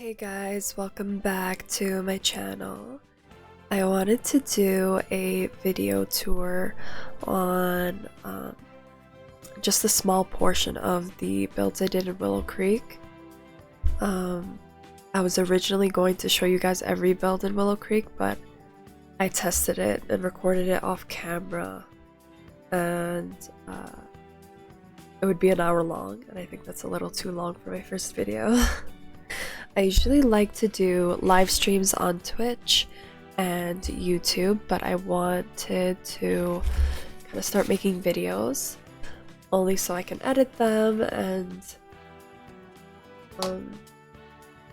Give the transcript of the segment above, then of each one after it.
Hey guys, welcome back to my channel. I wanted to do a video tour on just a small portion of the builds I did in Willow Creek. I was originally going to show you guys every build in Willow Creek, but I tested it and recorded it off camera, and it would be an hour long, and I think that's a little too long for my first video. I usually like to do live streams on Twitch and YouTube, but I wanted to kind of start making videos only so I can edit them, and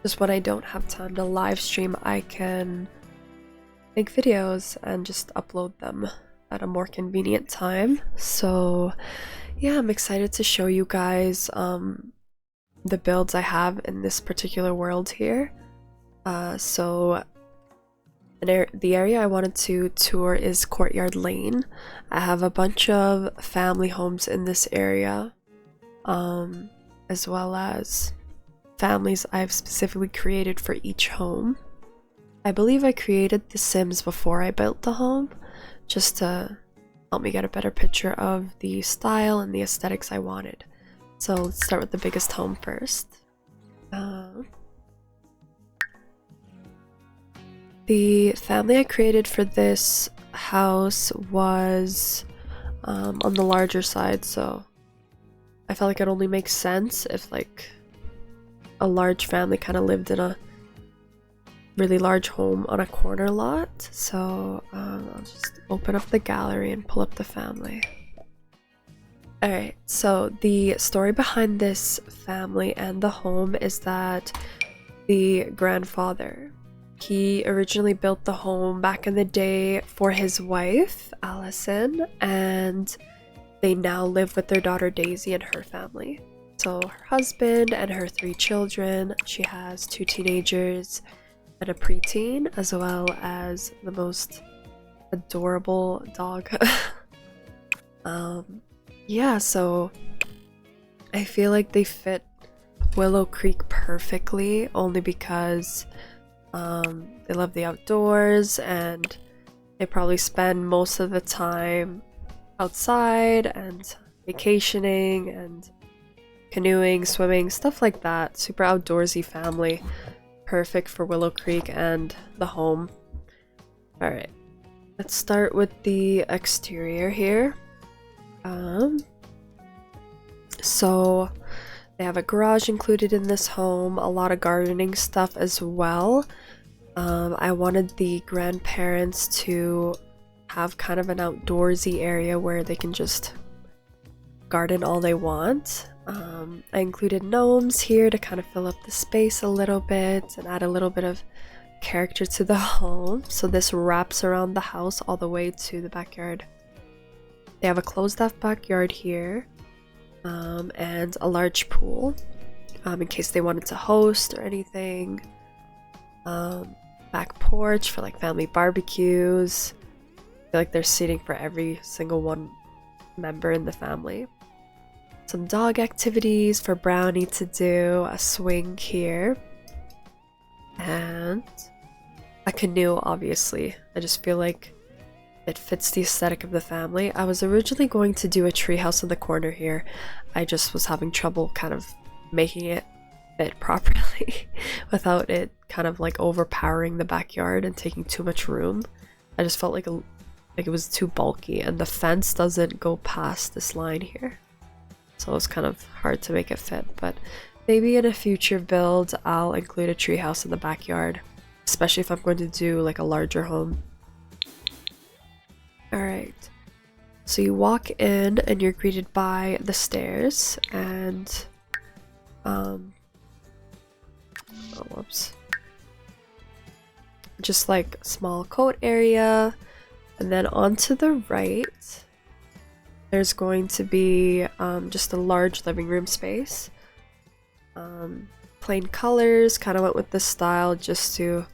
just when I don't have time to live stream, I can make videos and just upload them at a more convenient time. So yeah, I'm excited to show you guys the builds I have in this particular world here. So the area I wanted to tour is Courtyard Lane. I have a bunch of family homes in this area, as well as families I've specifically created for each home. I believe I created the Sims before I built the home, just to help me get a better picture of the style and the aesthetics I wanted. So let's start with the biggest home first. The family I created for this house was on the larger side, so I felt like it only makes sense if like a large family kind of lived in a really large home on a corner lot. So I'll just open up the gallery and pull up the family. Alright, so the story behind this family and the home is that the grandfather, he originally built the home back in the day for his wife, Allison, and they now live with their daughter Daisy and her family. So her husband and her 3 children, she has 2 teenagers and a preteen, as well as the most adorable dog. Yeah, so I feel like they fit Willow Creek perfectly, only because they love the outdoors and they probably spend most of the time outside and vacationing and canoeing, swimming, stuff like that. Super outdoorsy family. Perfect for Willow Creek and the home. Alright, let's start with the exterior here. So they have a garage included in this home, a lot of gardening stuff as well. I wanted the grandparents to have kind of an outdoorsy area where they can just garden all they want. I included gnomes here to kind of fill up the space a little bit and add a little bit of character to the home. So this wraps around the house all the way to the backyard. They have a closed off backyard here, and a large pool, in case they wanted to host or anything. Back porch for like family barbecues. I feel like there's seating for every single one member in the family. Some dog activities for Brownie to do, a swing here, and a canoe, obviously. I just feel like it fits the aesthetic of the family. I was originally going to do a treehouse in the corner here. I just was having trouble kind of making it fit properly without it kind of like overpowering the backyard and taking too much room. I just felt like it was too bulky, and the fence doesn't go past this line here. So it was kind of hard to make it fit, but maybe in a future build I'll include a treehouse in the backyard, especially if I'm going to do like a larger home. Alright, so you walk in and you're greeted by the stairs and oh whoops, just like a small coat area, and then onto the right there's going to be just a large living room space. Plain colors, kind of went with this style just to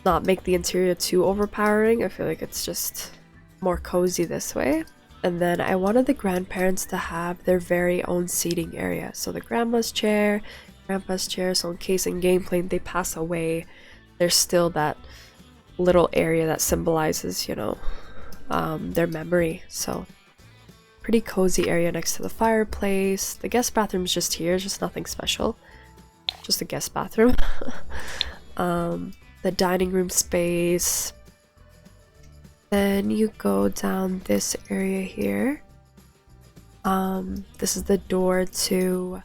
not make the interior too overpowering. I feel like it's just more cozy this way. And then I wanted the grandparents to have their very own seating area. So the grandma's chair grandpa's chair, so in case in gameplay they pass away, there's still that little area that symbolizes, you know, their memory. So pretty cozy area next to the fireplace. The guest bathroom's just here, just nothing special, just a guest bathroom. The dining room space. Then you go down this area here. This is the door to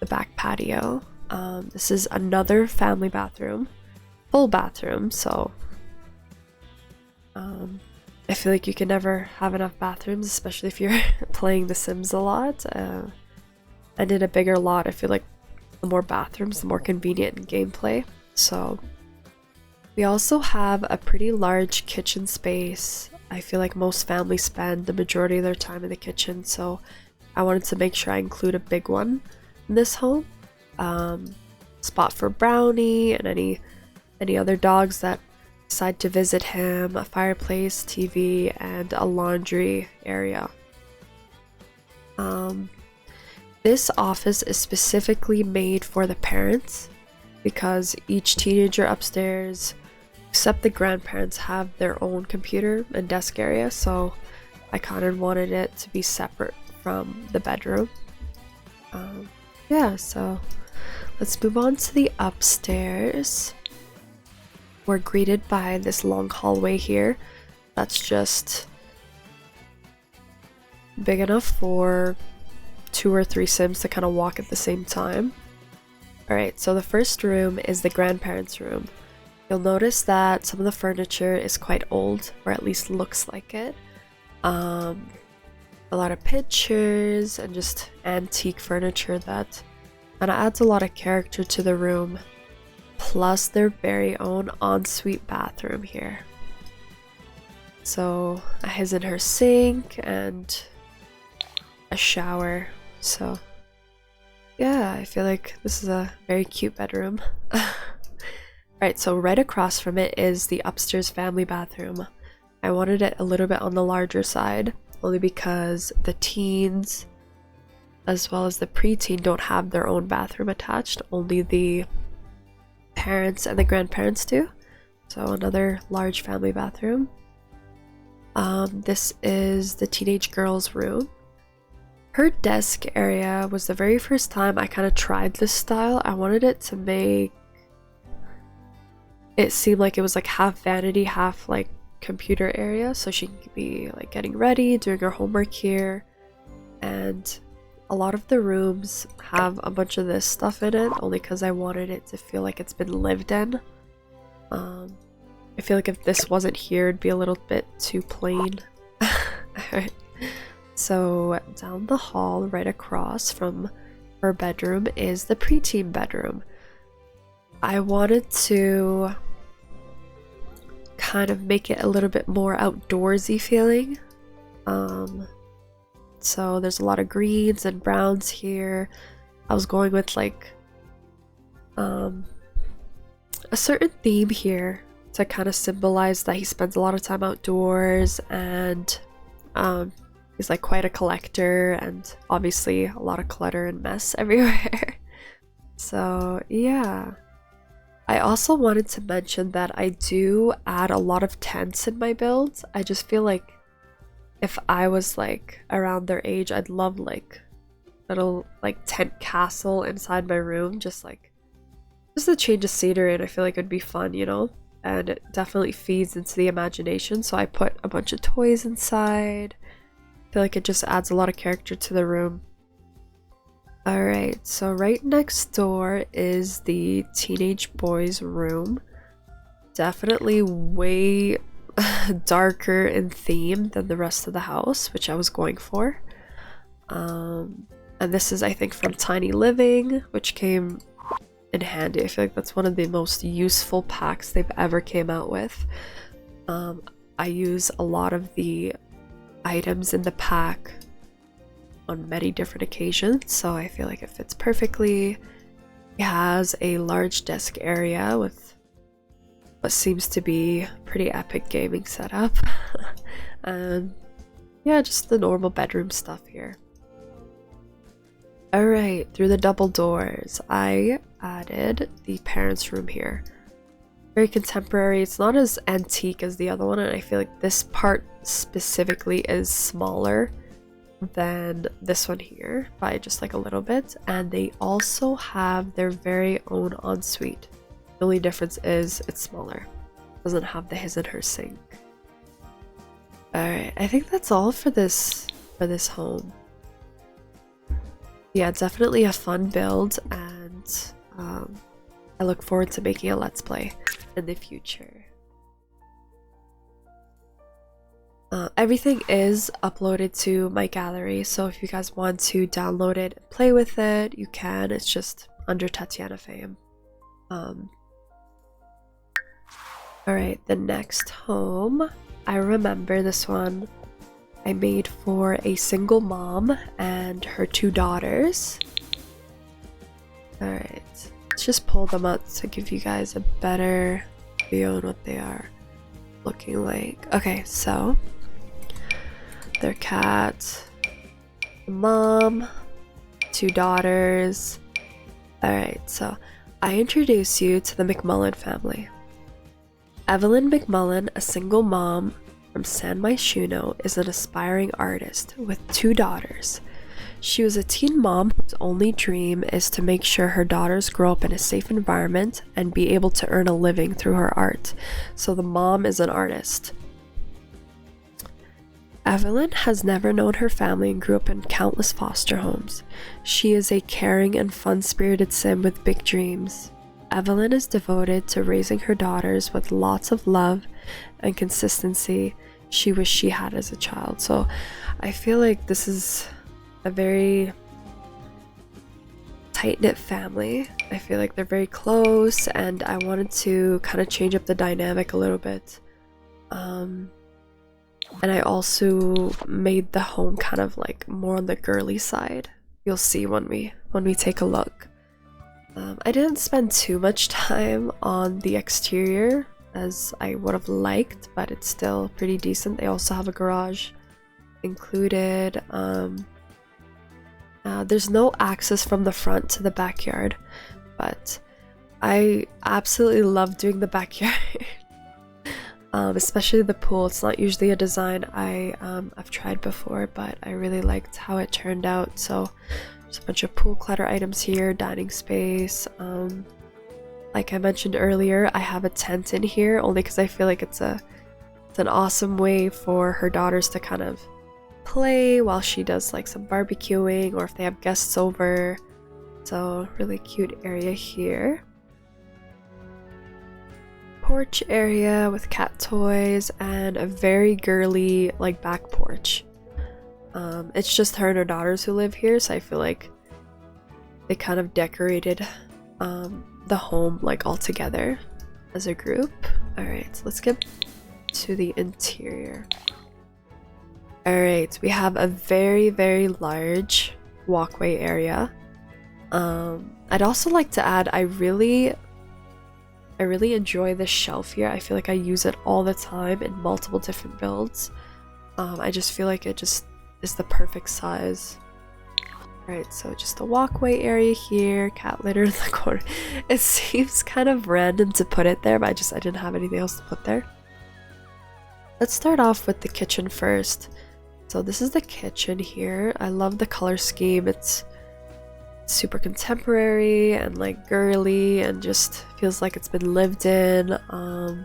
the back patio. This is another family bathroom, full bathroom, so I feel like you can never have enough bathrooms, especially if you're playing The Sims a lot. And in a bigger lot, I feel like the more bathrooms, the more convenient in gameplay. So we also have a pretty large kitchen space. I feel like most families spend the majority of their time in the kitchen, so I wanted to make sure I include a big one in this home. Spot for Brownie and any other dogs that decide to visit him, a fireplace, TV, and a laundry area. This office is specifically made for the parents because each teenager upstairs, except the grandparents, have their own computer and desk area, so I kind of wanted it to be separate from the bedroom. Yeah, so let's move on to the upstairs. We're greeted by this long hallway here that's just big enough for 2 or 3 Sims to kind of walk at the same time. Alright, so the first room is the grandparents' room. You'll notice that some of the furniture is quite old, or at least looks like it. A lot of pictures and just antique furniture that kind of adds a lot of character to the room. Plus their very own ensuite bathroom here. So his and her sink and a shower. So yeah, I feel like this is a very cute bedroom. Right, so right across from it is the upstairs family bathroom. I wanted it a little bit on the larger side, only because the teens as well as the preteen don't have their own bathroom attached, only the parents and the grandparents do. So another large family bathroom. This is the teenage girl's room. Her desk area was the very first time I kind of tried this style. I wanted it to make it seem like it was like half vanity, half like computer area, so she could be like getting ready, doing her homework here. And a lot of the rooms have a bunch of this stuff in it, only because I wanted it to feel like it's been lived in. I feel like if this wasn't here, it'd be a little bit too plain. Alright. So down the hall, right across from her bedroom, is the preteen bedroom. I wanted to kind of make it a little bit more outdoorsy feeling. So there's a lot of greens and browns here. I was going with like a certain theme here to kind of symbolize that he spends a lot of time outdoors, and he's like quite a collector, and obviously a lot of clutter and mess everywhere. So yeah. I also wanted to mention that I do add a lot of tents in my builds. I just feel like if I was like around their age, I'd love like little like tent castle inside my room, just a change of scenery, and I feel like it'd be fun, you know? And it definitely feeds into the imagination, so I put a bunch of toys inside. I feel like it just adds a lot of character to the room. Alright, so right next door is the teenage boy's room. Definitely way darker in theme than the rest of the house, which I was going for. And this is, I think, from Tiny Living, which came in handy. I feel like that's one of the most useful packs they've ever came out with. I use a lot of the items in the pack on many different occasions, so I feel like it fits perfectly. It has a large desk area with what seems to be pretty epic gaming setup. And yeah, just the normal bedroom stuff here. Alright, through the double doors, I added the parents' room here. Very contemporary. It's not as antique as the other one, and I feel like this part specifically is smaller than this one here by just like a little bit. And they also have their very own ensuite. The only difference is it's smaller. It doesn't have the his and her sink. Alright, I think that's all for this home. Yeah, definitely a fun build, and I look forward to making a Let's Play in the future. Everything is uploaded to my gallery, so if you guys want to download it and play with it, you can. It's just under TatianaFame. Alright, the next home. I remember this one I made for a single mom and her 2 daughters. Alright, let's just pull them up to give you guys a better view on what they are looking like. Okay, so their cat, mom, 2 daughters. Alright, so I introduce you to the Mcmullen family. Evelyn Mcmullen, a single mom from San Myshuno, is an aspiring artist with 2 daughters. She was a teen mom whose only dream is to make sure her daughters grow up in a safe environment and be able to earn a living through her art. So the mom is an artist. Evelyn has never known her family and grew up in countless foster homes. She is a caring and fun-spirited sim with big dreams. Evelyn is devoted to raising her daughters with lots of love and consistency she wished she had as a child. So I feel like this is a very tight-knit family. I feel like they're very close, and I wanted to kind of change up the dynamic a little bit. And I also made the home kind of like more on the girly side. You'll see when we take a look. I didn't spend too much time on the exterior as I would have liked, but it's still pretty decent. They also have a garage included. There's no access from the front to the backyard, but I absolutely love doing the backyard. Especially the pool. It's not usually a design I've tried before, but I really liked how it turned out. So there's a bunch of pool clutter items here, dining space. Like I mentioned earlier, I have a tent in here only because I feel like it's an awesome way for her daughters to kind of play while she does like some barbecuing, or if they have guests over. So really cute area here. Porch area with cat toys and a very girly like back porch. It's just her and her daughters who live here, so I feel like they kind of decorated the home like all together as a group. Alright, so let's get to the interior. Alright, we have a very, very large walkway area. I'd also like to add, I really enjoy this shelf here. I feel like I use it all the time in multiple different builds. I just feel like it just is the perfect size. Alright, so just a walkway area here, cat litter in the corner. It seems kind of random to put it there, but I didn't have anything else to put there. Let's start off with the kitchen first. So this is the kitchen here. I love the color scheme. It's super contemporary and like girly and just feels like it's been lived in. I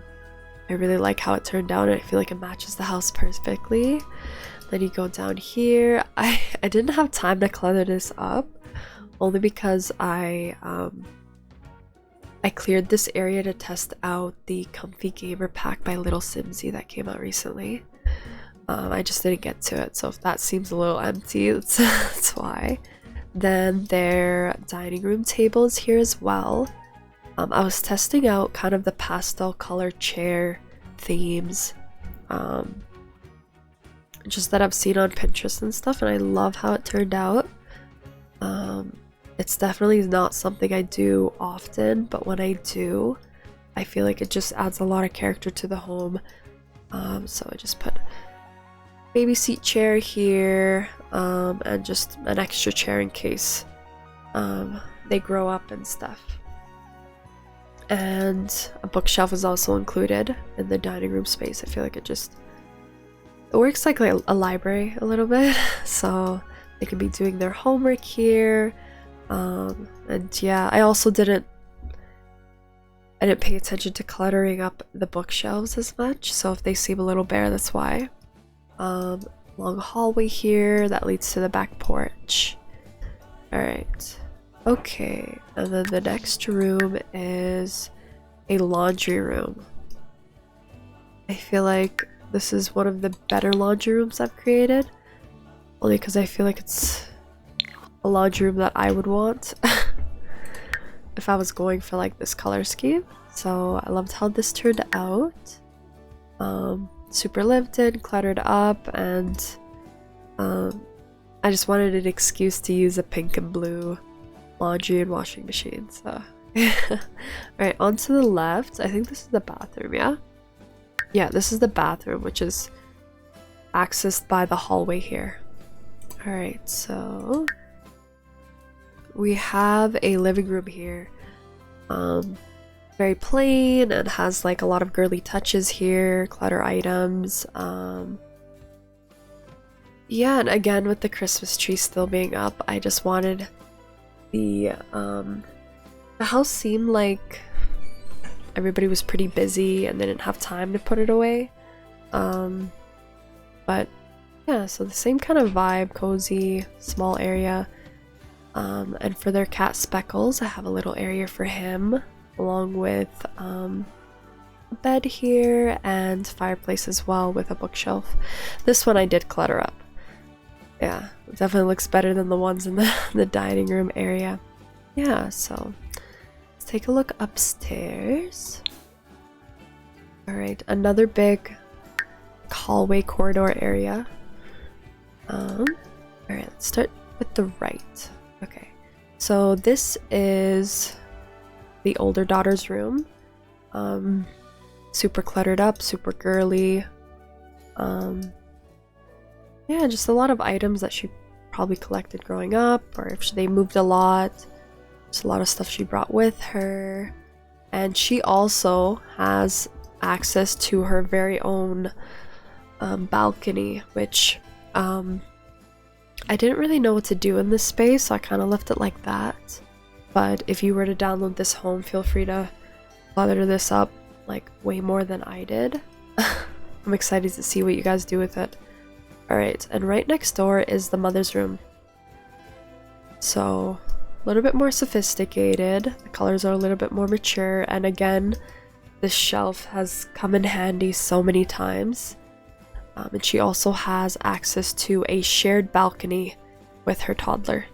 really like how it turned out, and I feel like it matches the house perfectly. Then you go down here. I didn't have time to clutter this up, only because I cleared this area to test out the Comfy Gamer pack by Little Simsy that came out recently. I just didn't get to it, so if that seems a little empty, that's why. Then their dining room table is here as well. I was testing out kind of the pastel color chair themes, just that I've seen on Pinterest and stuff, and I love how it turned out. It's definitely not something I do often, but when I do, I feel like it just adds a lot of character to the home. So I just put baby seat chair here, and just an extra chair in case they grow up and stuff. And a bookshelf is also included in the dining room space. I feel like it works like a library a little bit, so they can be doing their homework here. And yeah, I also didn't pay attention to cluttering up the bookshelves as much, so if they seem a little bare, that's why. Long hallway here that leads to the back porch. Alright. Okay, and then the next room is a laundry room. I feel like this is one of the better laundry rooms I've created, only because I feel like it's a laundry room that I would want if I was going for like this color scheme. So I loved how this turned out. Super lived in, cluttered up, and I just wanted an excuse to use a pink and blue laundry and washing machine. So alright, on to the left. I think this is the bathroom, yeah? Yeah, this is the bathroom, which is accessed by the hallway here. Alright, so we have a living room here. Very plain and has like a lot of girly touches here, clutter items. Yeah, and again with the Christmas tree still being up, I just wanted the house seemed like everybody was pretty busy and they didn't have time to put it away. But yeah, so the same kind of vibe, cozy, small area. And for their cat Speckles, I have a little area for him, along with a bed here and fireplace as well with a bookshelf. This one I did clutter up. Yeah, it definitely looks better than the ones in the dining room area. Yeah, so let's take a look upstairs. Alright, another big hallway corridor area. Alright, let's start with the right. Okay, so this is the older daughter's room. Super cluttered up, super girly. Yeah, just a lot of items that she probably collected growing up, or if they moved a lot. Just a lot of stuff she brought with her. And she also has access to her very own balcony, which I didn't really know what to do in this space, so I kind of left it like that. But if you were to download this home, feel free to clutter this up like way more than I did. I'm excited to see what you guys do with it. Alright, and right next door is the mother's room. So, a little bit more sophisticated. The colors are a little bit more mature, and again, this shelf has come in handy so many times. And she also has access to a shared balcony with her toddler.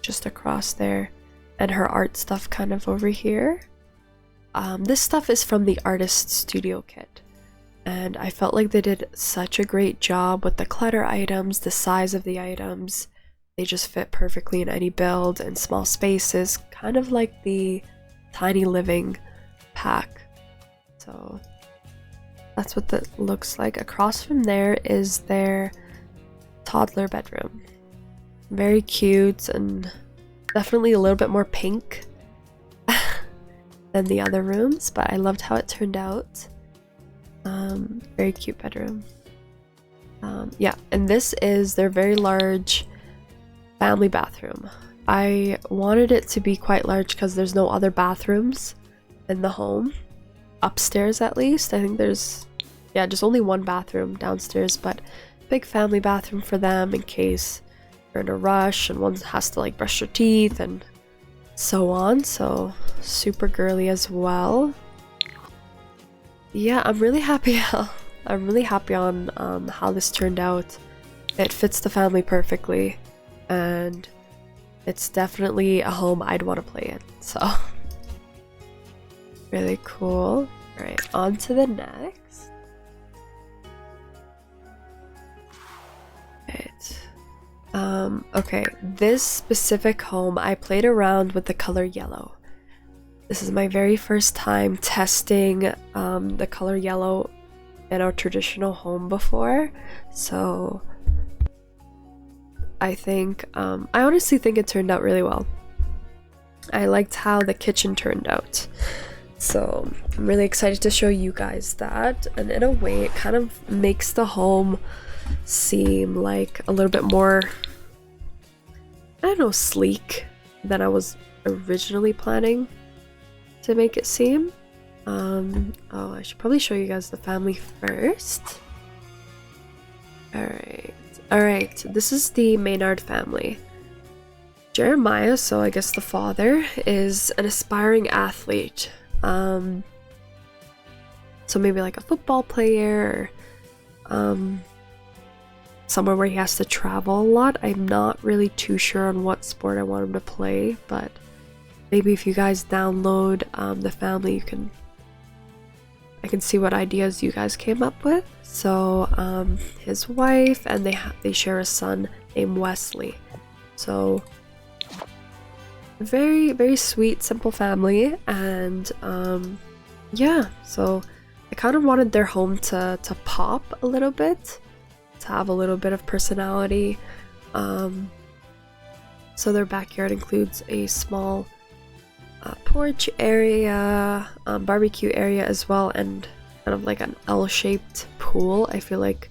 Just across there. And her art stuff kind of over here. This stuff is from the Artist Studio Kit. And I felt like they did such a great job with the clutter items, the size of the items. They just fit perfectly in any build and small spaces, kind of like the Tiny Living pack. So that's what that looks like. Across from there is their toddler bedroom. Very cute and definitely a little bit more pink than the other rooms, but I loved how it turned out. Very cute bedroom. Yeah, and this is their very large family bathroom. I wanted it to be quite large because there's no other bathrooms in the home. Upstairs at least. I think there's, yeah, just only one bathroom downstairs, but big family bathroom for them in case they're in a rush and one has to like brush their teeth and so on. So super girly as well. Yeah, I'm really happy on how this turned out. It fits the family perfectly, and it's definitely a home I'd want to play in. So really cool. All right, on to the next. Right. Okay, this specific home I played around with the color yellow. This is my very first time testing the color yellow in our traditional home before, so I think, I honestly think it turned out really well. I liked how the kitchen turned out. So I'm really excited to show you guys that. And in a way, it kind of makes the home seem like a little bit more, I don't know, sleek than I was originally planning to make it seem. Oh, I should probably show you guys the family first. Alright, this is the Maynard family. Jeremiah, so I guess the father, is an aspiring athlete. So maybe like a football player, or somewhere where he has to travel a lot. I'm not really too sure on what sport I want him to play, but maybe if you guys download the family, I can see what ideas you guys came up with. So his wife, and they share a son named Wesley. So very, very sweet, simple family. And yeah, so I kind of wanted their home to pop a little bit, to have a little bit of personality. So their backyard includes a small porch area, barbecue area as well, and kind of like an L-shaped pool. I feel like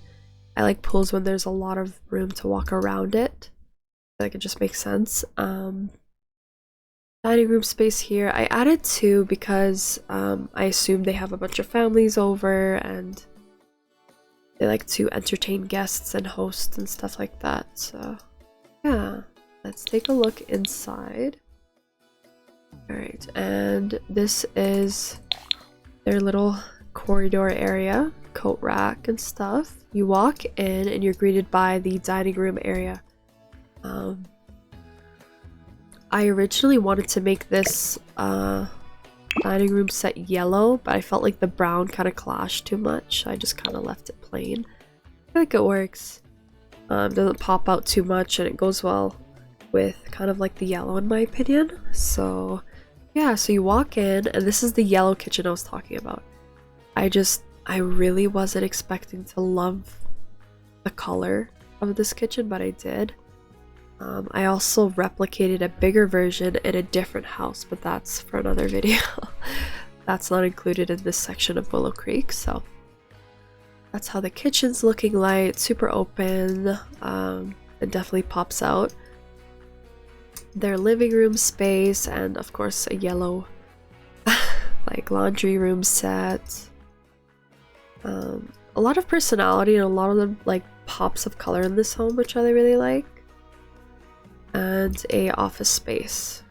I like pools when there's a lot of room to walk around it. I feel like it just makes sense. Dining room space here. I added 2 because I assume they have a bunch of families over and they like to entertain guests and hosts and stuff like that. So yeah, let's take a look inside. Alright, and this is their little corridor area, coat rack and stuff. You walk in and you're greeted by the dining room area. I originally wanted to make this dining room set yellow, but I felt like the brown kind of clashed too much. I just kind of left it plain. I feel like it works. Doesn't pop out too much, and it goes well with kind of like the yellow in my opinion. So yeah, so you walk in, and this is the yellow kitchen I was talking about. I really wasn't expecting to love the color of this kitchen, but I did. I also replicated a bigger version in a different house, but that's for another video. That's not included in this section of Willow Creek. So that's how the kitchen's looking like. Super open. It definitely pops out. Their living room space, and of course a yellow like laundry room set. A lot of personality and a lot of the like pops of color in this home, which I really like. And a office space.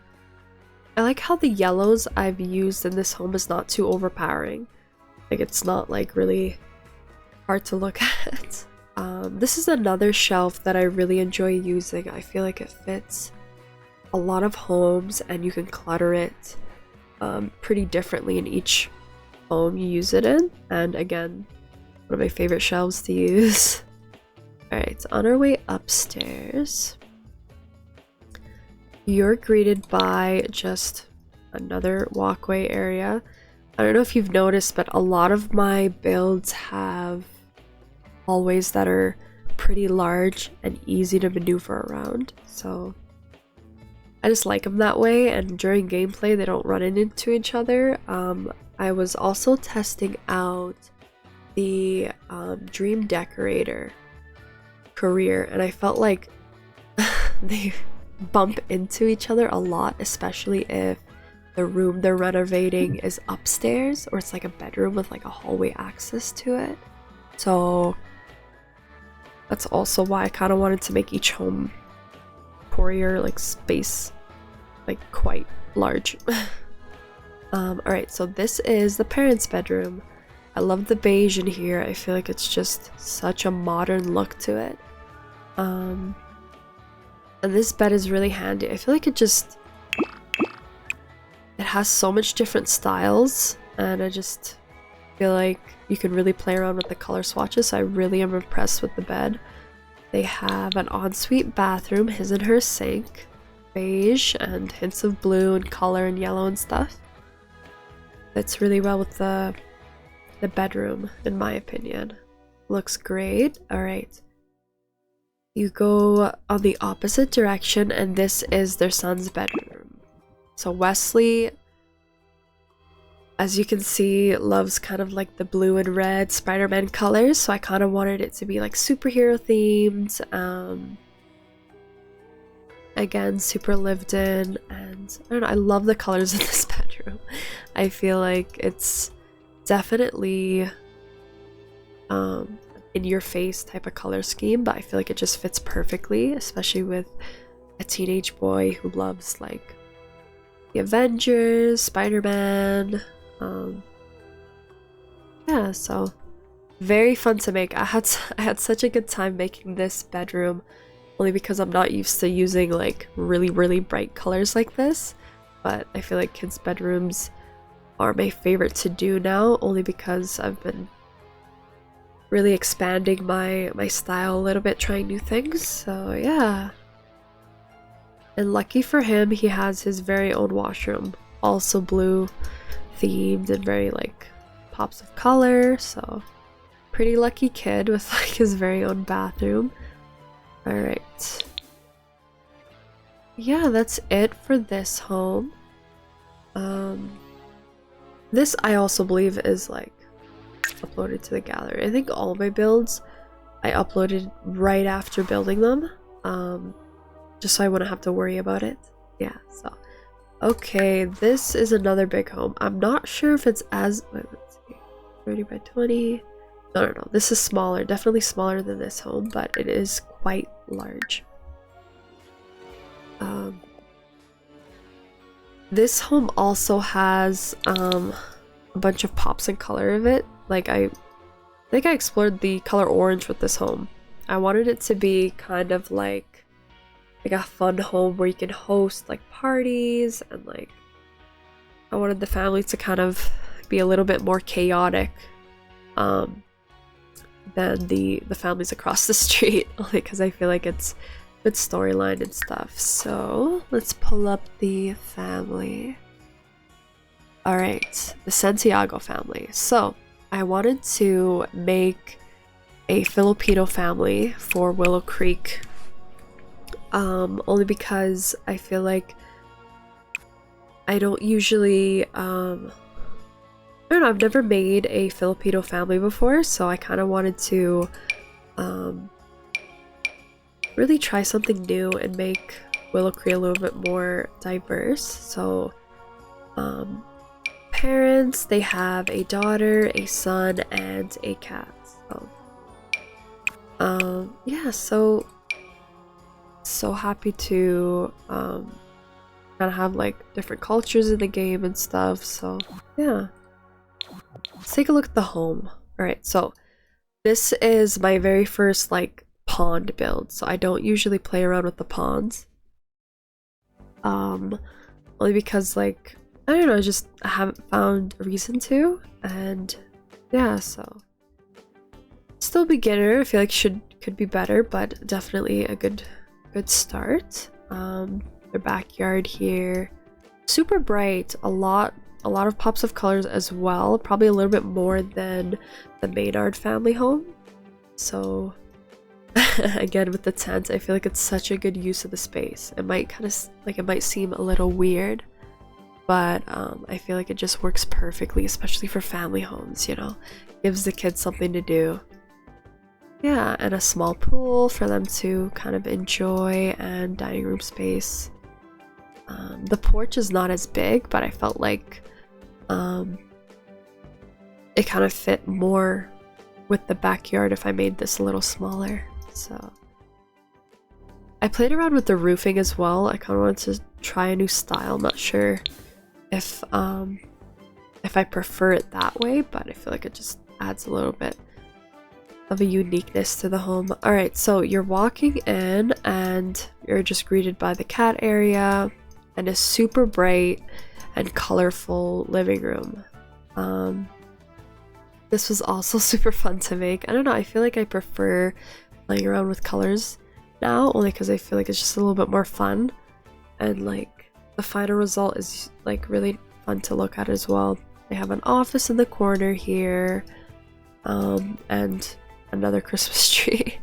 I like how the yellows I've used in this home is not too overpowering. Like it's not like really hard to look at. This is another shelf that I really enjoy using. I feel like it fits a lot of homes and you can clutter it pretty differently in each home you use it in. And again, one of my favorite shelves to use. Alright, on our way upstairs, you're greeted by just another walkway area. I don't know if you've noticed, but a lot of my builds have hallways that are pretty large and easy to maneuver around. So I just like them that way, and during gameplay they don't run into each other. I was also testing out the Dream Decorator career, and I felt like they bump into each other a lot, especially if the room they're renovating is upstairs or it's like a bedroom with like a hallway access to it. So that's also why I kind of wanted to make each home courier like space like quite large. Alright, so this is the parents' bedroom. I love the beige in here. I feel like it's just such a modern look to it. And this bed is really handy. I feel like it has so much different styles, and I just feel like you can really play around with the color swatches. So I really am impressed with the bed. They have an ensuite bathroom, his and her sink, beige and hints of blue and color and yellow and stuff. Fits really well with the bedroom, in my opinion. Looks great. Alright. You go on the opposite direction, and this is their son's bedroom. So Wesley, as you can see, loves kind of like the blue and red Spider-Man colors, so I kind of wanted it to be like superhero themed. Again, super lived in, and I don't know, I love the colors in this bedroom. I feel like it's definitely in your face type of color scheme, but I feel like it just fits perfectly, especially with a teenage boy who loves like the Avengers, Spider-Man. Yeah, so very fun to make. I had such a good time making this bedroom, only because I'm not used to using like really bright colors like this. But I feel like kids' bedrooms are my favorite to do now, only because I've been really expanding my style a little bit, trying new things. So yeah. And lucky for him, he has his very own washroom, also blue themed and very like pops of color. So pretty lucky kid with like his very own bathroom. All right. Yeah, that's it for this home. This I also believe is like uploaded to the gallery. I think all my builds I uploaded right after building them, just so I wouldn't have to worry about it. Yeah, so okay, this is another big home. I'm not sure if it's as, wait, let's see, 30 by 20. No, this is smaller, definitely smaller than this home, but it is quite large. This home also has a bunch of pops and color of it. Like I think I explored the color orange with this home. I wanted it to be kind of like a fun home where you can host like parties, and like I wanted the family to kind of be a little bit more chaotic than the families across the street, only because I feel like it's good storyline and stuff. So let's pull up the family. All right, the Santiago family. So I wanted to make a Filipino family for Willow Creek, only because I feel like I don't usually I don't know, I've never made a Filipino family before, so I kind of wanted to really try something new and make Willow Creek a little bit more diverse. So parents, they have a daughter, a son, and a cat. So yeah, so happy to kind of have like different cultures in the game and stuff. So yeah, let's take a look at the home. All right, so this is my very first like pond build, so I don't usually play around with the ponds, only because like I don't know, I haven't found a reason to. And yeah, so still beginner. I feel like could be better, but definitely a good start. Their backyard here, super bright, a lot of pops of colors as well, probably a little bit more than the Maynard family home. So again, with the tent, I feel like it's such a good use of the space. It might kind of like, it might seem a little weird, but I feel like it just works perfectly, especially for family homes, you know, gives the kids something to do. Yeah, and a small pool for them to kind of enjoy, and dining room space. The porch is not as big, but I felt like it kind of fit more with the backyard if I made this a little smaller. So I played around with the roofing as well. I kind of wanted to try a new style. I'm not sure if I prefer it that way, but I feel like it just adds a little bit of a uniqueness to the home. All right, so you're walking in and you're just greeted by the cat area and a super bright and colorful living room. This was also super fun to make. I don't know, I feel like I prefer playing around with colors now, only because I feel like it's just a little bit more fun, and like the final result is like really fun to look at as well. They have an office in the corner here, and another Christmas tree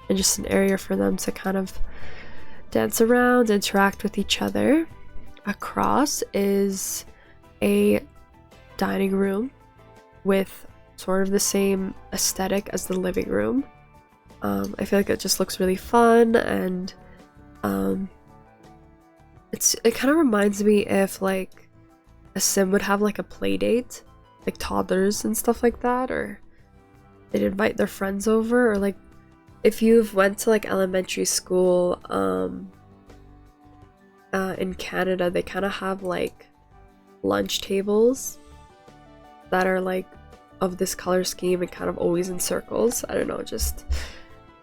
and just an area for them to kind of dance around, interact with each other. Across is a dining room with sort of the same aesthetic as the living room. I feel like it just looks really fun, and it kind of reminds me if like a sim would have like a play date, like toddlers and stuff like that, or they'd invite their friends over, or like if you've went to like elementary school in Canada, they kind of have like lunch tables that are like of this color scheme and kind of always in circles. I don't know, just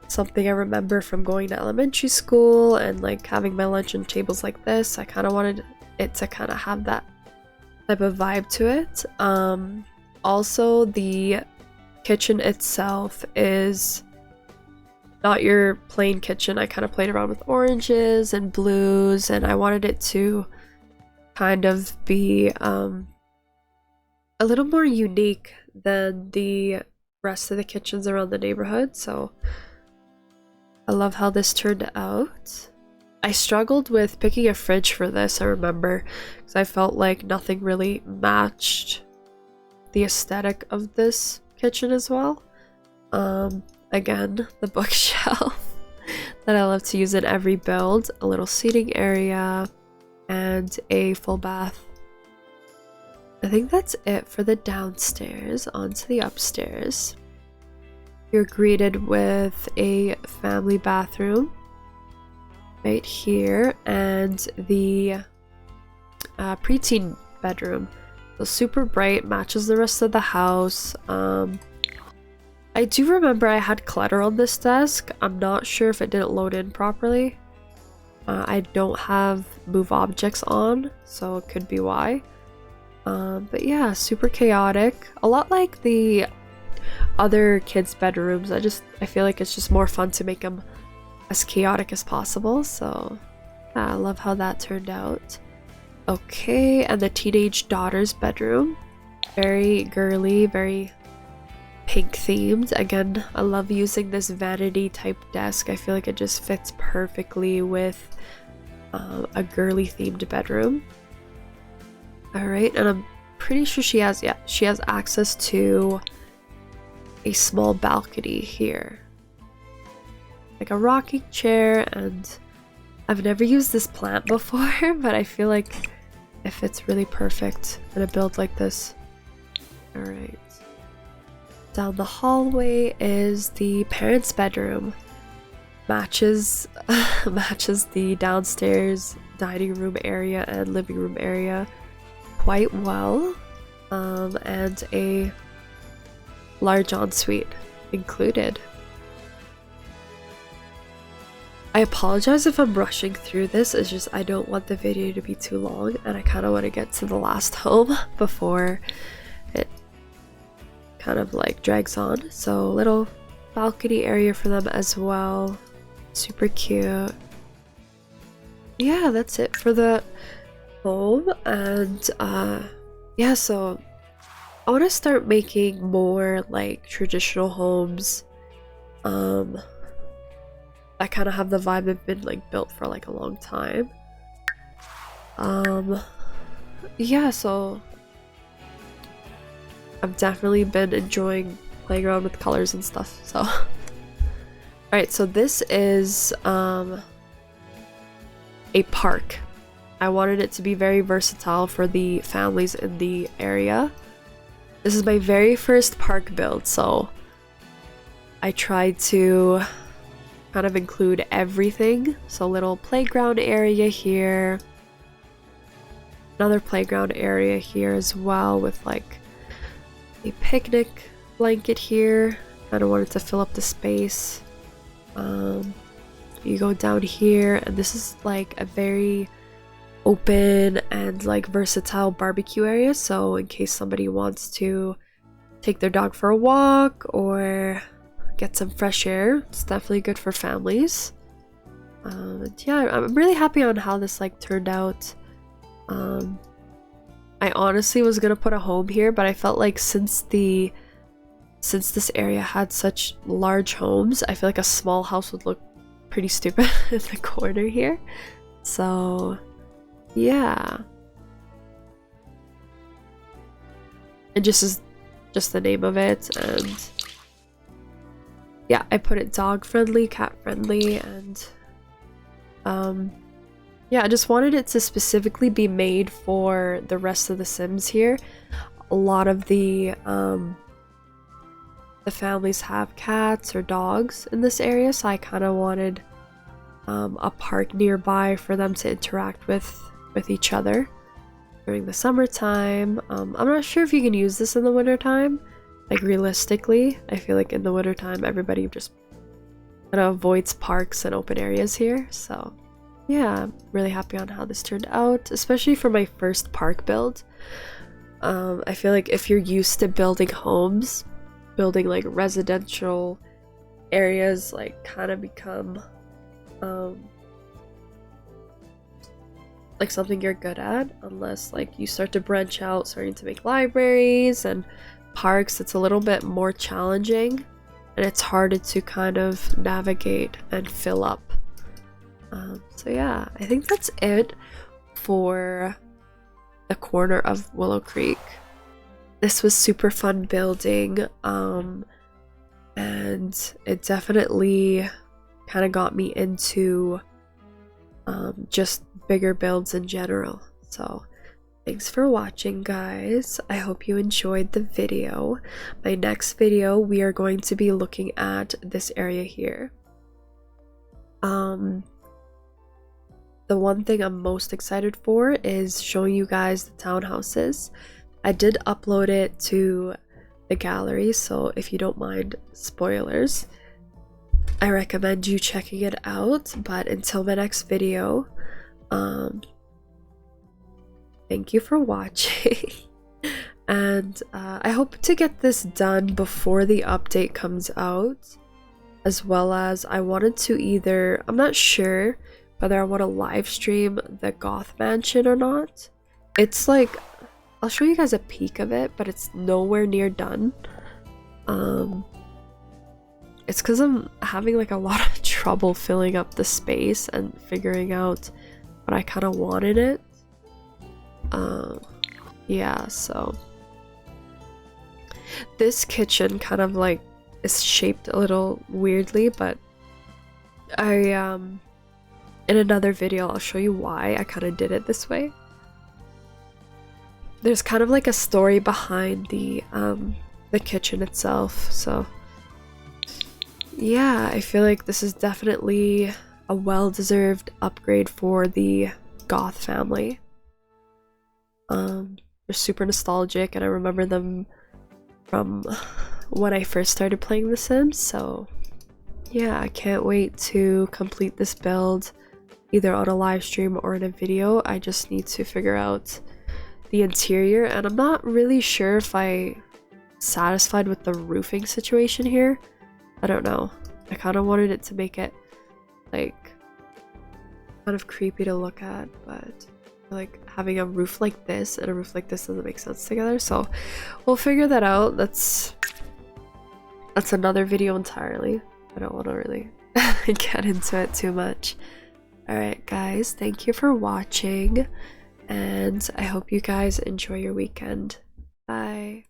something I remember from going to elementary school and like having my lunch on tables like this. I kind of wanted it to kind of have that type of vibe to it. Also, the kitchen itself is not your plain kitchen. I kind of played around with oranges and blues, and I wanted it to kind of be a little more unique than the rest of the kitchens around the neighborhood. So I love how this turned out. I struggled with picking a fridge for this, I remember, because I felt like nothing really matched the aesthetic of this kitchen as well. Again, the bookshelf that I love to use in every build, a little seating area, and a full bath. I think that's it for the downstairs. On to the upstairs. You're greeted with a family bathroom right here, and the preteen bedroom. So super bright, matches the rest of the house. I do remember I had clutter on this desk. I'm not sure if it didn't load in properly. I don't have move objects on, so it could be why. But yeah, super chaotic. A lot like the other kids' bedrooms. I feel like it's just more fun to make them as chaotic as possible. So yeah, I love how that turned out. Okay, and the teenage daughter's bedroom. Very girly, very pink themed. Again, I love using this vanity type desk. I feel like it just fits perfectly with a girly themed bedroom. Alright, and I'm pretty sure she has access to a small balcony here. Like a rocking chair, and I've never used this plant before, but I feel like it fits really perfect in a build like this. Alright. Down the hallway is the parents' bedroom. Matches the downstairs dining room area and living room area quite well. And a large ensuite included. I apologize if I'm rushing through this. It's just I don't want the video to be too long, and I kind of want to get to the last home before it kind of like drags on. So little balcony area for them as well. Super cute. Yeah, that's it for the home. And yeah, so I want to start making more like traditional homes that kind of have the vibe they've been like built for like a long time. Yeah, so I've definitely been enjoying playing around with colors and stuff. So alright, so this is a park. I wanted it to be very versatile for the families in the area. This is my very first park build, so I tried to kind of include everything. So little playground area here, another playground area here as well, with like a picnic blanket here. Kind of wanted to fill up the space. You go down here, and this is like a very open and like versatile barbecue area, so in case somebody wants to take their dog for a walk or get some fresh air, it's definitely good for families. Yeah, I'm really happy on how this like turned out. I honestly was gonna put a home here, but I felt like since the since this area had such large homes, I feel like a small house would look pretty stupid in the corner here. So yeah, and just the name of it, and yeah, I put it dog friendly, cat friendly, and yeah, I just wanted it to specifically be made for the rest of the Sims here. A lot of the families have cats or dogs in this area, so I kind of wanted a park nearby for them to interact with each other during the summertime. I'm not sure if you can use this in the wintertime. Like, realistically, I feel like in the wintertime everybody just kind of avoids parks and open areas here. So yeah, I'm really happy on how this turned out, especially for my first park build. I feel like if you're used to building homes, building like residential areas like kind of become like something you're good at, unless like you start to branch out, starting to make libraries and parks. It's a little bit more challenging and it's harder to kind of navigate and fill up. So yeah, I think that's it for the corner of Willow Creek. This was super fun building, and it definitely kind of got me into just bigger builds in general. So thanks for watching, guys. I hope you enjoyed the video. My next video, we are going to be looking at this area here. The one thing I'm most excited for is showing you guys the townhouses. I did upload it to the gallery, so if you don't mind spoilers, I recommend you checking it out. But until my next video, thank you for watching. And I hope to get this done before the update comes out, as well as I wanted to either, I'm not sure whether I want to live stream the Goth Mansion or not. It's like, I'll show you guys a peek of it, but it's nowhere near done. It's because I'm having like a lot of trouble filling up the space and figuring out what I kind of want in it. Yeah, so this kitchen kind of like is shaped a little weirdly, but in another video I'll show you why I kind of did it this way. There's kind of like a story behind the kitchen itself, so yeah, I feel like this is definitely a well-deserved upgrade for the Goth family. They're super nostalgic, and I remember them from when I first started playing The Sims, so yeah, I can't wait to complete this build either on a live stream or in a video. I just need to figure out the interior, and I'm not really sure if I'm satisfied with the roofing situation here. I don't know. I kind of wanted it to make it like kind of creepy to look at, but like having a roof like this and a roof like this doesn't make sense together, so we'll figure that out. That's another video entirely. I don't want to really get into it too much. Alright guys, thank you for watching, and I hope you guys enjoy your weekend. Bye.